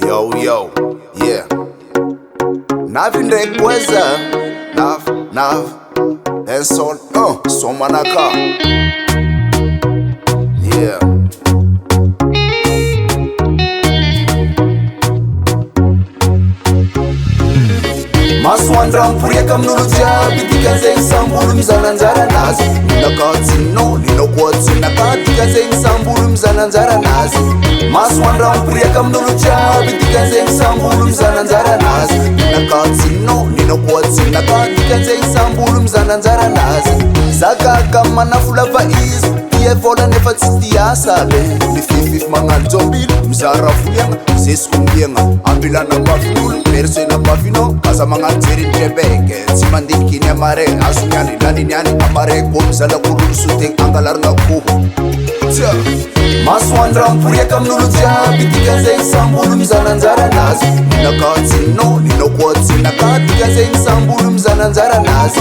Yo, yo, yeah. Navindekweza, nav, dancehall, Somanaka. Yeah. Maswandra mpuriaka mnuluja bitika zengi sambulu mizana nzara nazi Nakatsino, ninokwatsi nakatika zengi sambulu mizana nzara nazi Maswandra mpuriaka mnuluja bitika zengi sambulu mizana nzara nazi Nakatsino, ninokwatsi nakatika zengi sambulu mizana nzara nazi Zaka kama nafula vaiz Yevola nefa tsitiyasale Nififif mangal zombil Mzara fulianga, zeskumbianga Ambila na bafnul, perse na bafino Kaza mangal zerin jebeke Simandikini amare, asunyani Laninyani amare, kumzala kurul suteng Anggalar nga kuhu Maswandra mpuriaka mnuluja bitika zengi sambulu mizana nzara nazi Nakatsino, ninokwatsi nakatika zengi sambulu mizana nzara nazi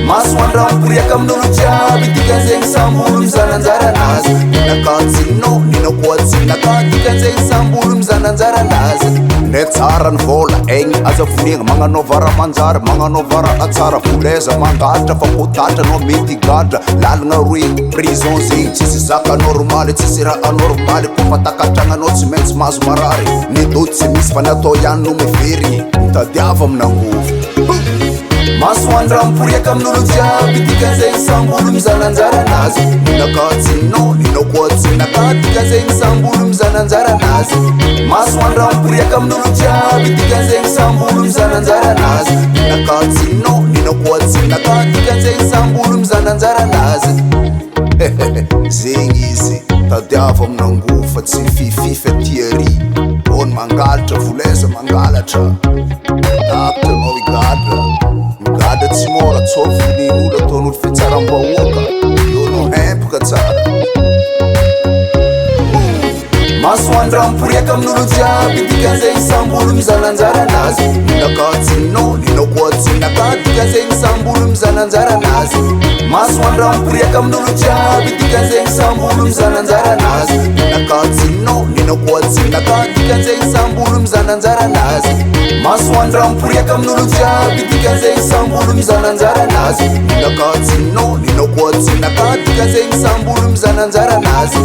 Maswandra mpuriaka mnuluja bitika zengi sambulu mizana nzara nazi Nakatsino, ninokwatsi nakatika zengi sambulu mizana nzara nazi Netsara nvola, engi aza funinga Manga novara manzara, manga novara atsara Fuleza mangata, fakutata no mitigata Lalnga rui, prison zing Tsisi zaka normale, tsisi ra anormale Kupatakatanga no tsimens mazu marari Nidutsi misfanato yanu mifiri Ntadiava mnanguvu Maswandra mpuriaka mnuluja bitika zengi sambulu mizana nzara nazi Nakatsino, ninokwatsi nakatika zengi sambulu mizana nzara nazi Maswandra mpuriaka mnuluja bitika zengi sambulu mizana nzara nazi Nakatsino, ninokwatsi nakatika zengi sambulu mizana nzara nazi Zengisi, tadiava mnangufa tsififife tieri On mangaltra, vuleza mangalatra Tapte mawigada Gada tsimora tsofini ula tonul fitsara mbawoka Yono hempuka tsara Maswandra mpuriaka mnuluja bitika zengi sambulu mizana nzara nazi Nakatsino, ninokwatsi nakatika zengi sambulu mizana nzara nazi Maswandra mpuriaka mnuluja bitika zengi sambulu mizana nzara nazi Nakatsino, ninokwatsi nakatika zengi sambulu mizana nzara nazi Maswandra mpuriaka mnuluja bitika zengi sambulu mizana nzara nazi Nakatsino, ninokwatsi nakatika zengi sambulu mizana nzara nazi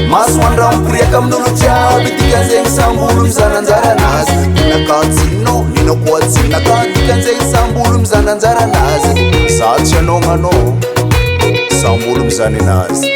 Maswandra mpuriaka mnuluja bitika zengi sambulu mizana nzara nazi Nakatsino, ninokwatsi nakatika zengi sambulu mizana nzara nazi Sacha nongano Sambulu mizana nazi